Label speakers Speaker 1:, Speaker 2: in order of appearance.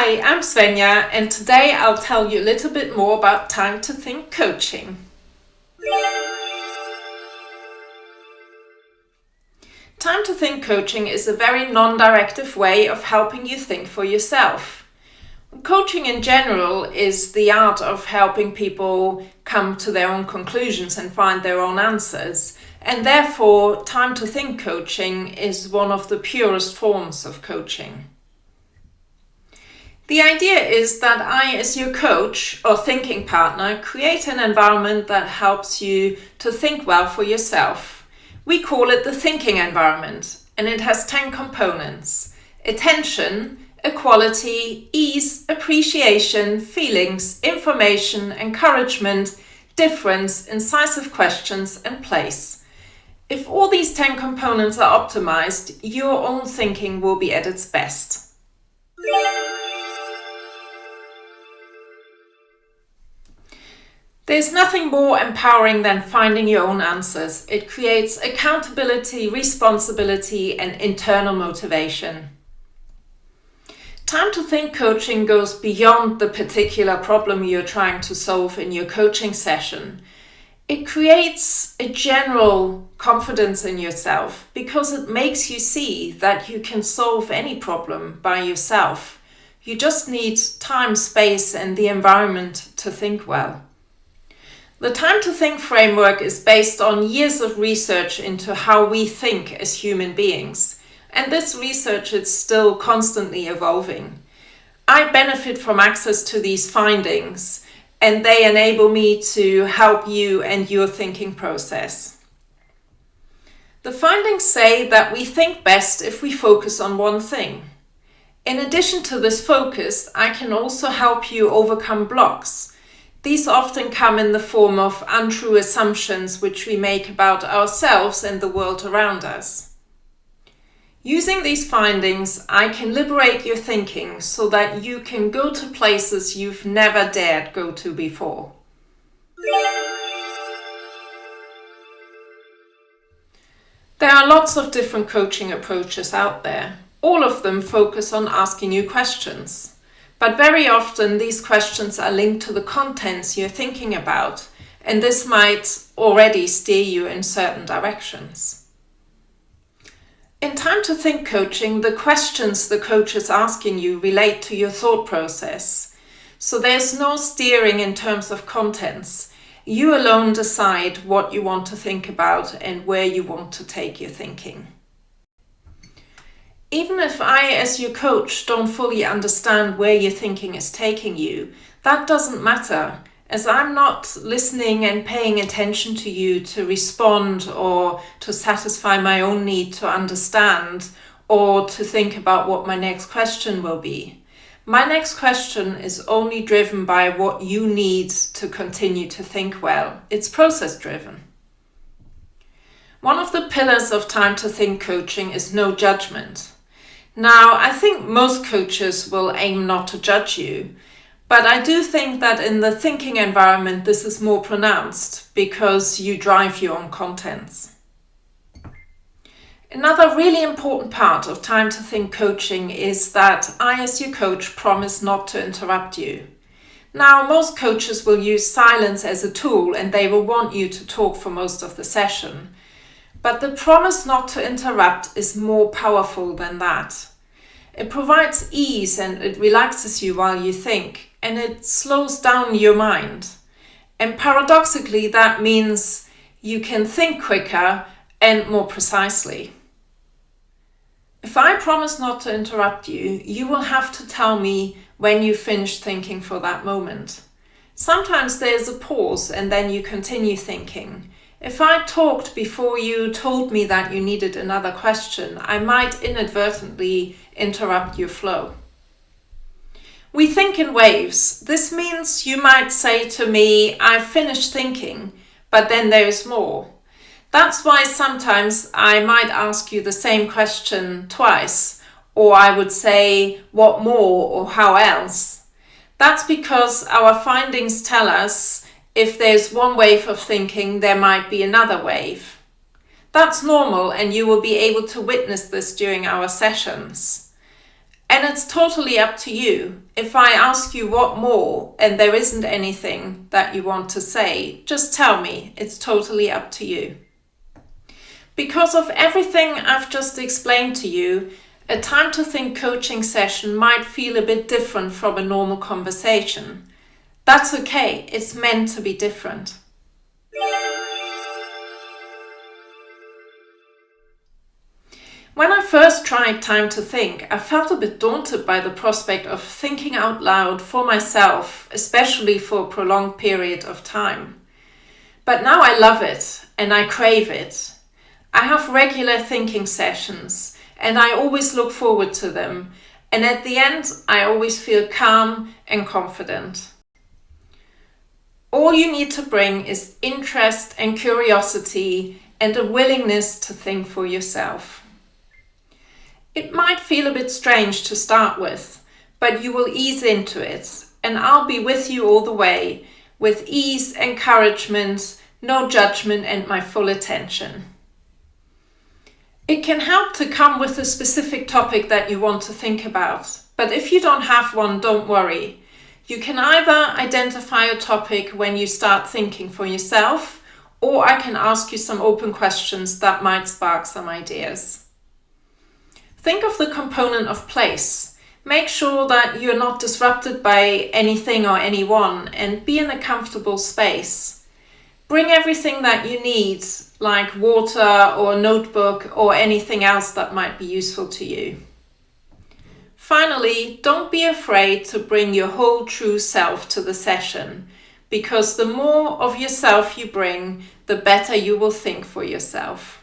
Speaker 1: Hi, I'm Svenja, and today I'll tell you a little bit more about Time to Think coaching. Time to Think coaching is a very non-directive way of helping you think for yourself. Coaching in general is the art of helping people come to their own conclusions and find their own answers, and therefore Time to Think coaching is one of the purest forms of coaching. The idea is that I, as your coach or thinking partner, create an environment that helps you to think well for yourself. We call it the thinking environment, and it has 10 components: attention, equality, ease, appreciation, feelings, information, encouragement, difference, incisive questions, and place. If all these 10 components are optimized, your own thinking will be at its best. There's nothing more empowering than finding your own answers. It creates accountability, responsibility, and internal motivation. Time to Think coaching goes beyond the particular problem you're trying to solve in your coaching session. It creates a general confidence in yourself because it makes you see that you can solve any problem by yourself. You just need time, space, and the environment to think well. The Time to Think framework is based on years of research into how we think as human beings, and this research is still constantly evolving. I benefit from access to these findings, and they enable me to help you and your thinking process. The findings say that we think best if we focus on one thing. In addition to this focus, I can also help you overcome blocks. These often come in the form of untrue assumptions which we make about ourselves and the world around us. Using these findings, I can liberate your thinking so that you can go to places you've never dared go to before. There are lots of different coaching approaches out there. All of them focus on asking you questions. But very often these questions are linked to the contents you're thinking about, and this might already steer you in certain directions. In Time to Think coaching, the questions the coach is asking you relate to your thought process. So there's no steering in terms of contents. You alone decide what you want to think about and where you want to take your thinking. Even if I, as your coach, don't fully understand where your thinking is taking you, that doesn't matter, as I'm not listening and paying attention to you to respond or to satisfy my own need to understand or to think about what my next question will be. My next question is only driven by what you need to continue to think well. It's process driven. One of the pillars of Time to Think coaching is no judgment. Now, I think most coaches will aim not to judge you, but I do think that in the thinking environment this is more pronounced because you drive your own contents. Another really important part of Time to Think coaching is that I, as your coach, promise not to interrupt you. Now, most coaches will use silence as a tool and they will want you to talk for most of the session. But the promise not to interrupt is more powerful than that. It provides ease and it relaxes you while you think, and it slows down your mind. And paradoxically, that means you can think quicker and more precisely. If I promise not to interrupt you, you will have to tell me when you finish thinking for that moment. Sometimes there's a pause and then you continue thinking. If I talked before you told me that you needed another question, I might inadvertently interrupt your flow. We think in waves. This means you might say to me, I've finished thinking, but then there's more. That's why sometimes I might ask you the same question twice, or I would say, what more or how else? That's because our findings tell us if there's one wave of thinking, there might be another wave. That's normal, and you will be able to witness this during our sessions. And it's totally up to you. If I ask you what more and there isn't anything that you want to say, just tell me. It's totally up to you. Because of everything I've just explained to you, a Time to Think coaching session might feel a bit different from a normal conversation. That's okay, it's meant to be different. When I first tried Time to Think, I felt a bit daunted by the prospect of thinking out loud for myself, especially for a prolonged period of time. But now I love it and I crave it. I have regular thinking sessions and I always look forward to them, and at the end I always feel calm and confident. All you need to bring is interest and curiosity and a willingness to think for yourself. It might feel a bit strange to start with, but you will ease into it, and I'll be with you all the way, with ease, encouragement, no judgment, and my full attention. It can help to come with a specific topic that you want to think about, but if you don't have one, don't worry. You can either identify a topic when you start thinking for yourself, or I can ask you some open questions that might spark some ideas. Think of the component of place. Make sure that you're not disrupted by anything or anyone, and be in a comfortable space. Bring everything that you need, like water or a notebook or anything else that might be useful to you. Finally, don't be afraid to bring your whole true self to the session, because the more of yourself you bring, the better you will think for yourself.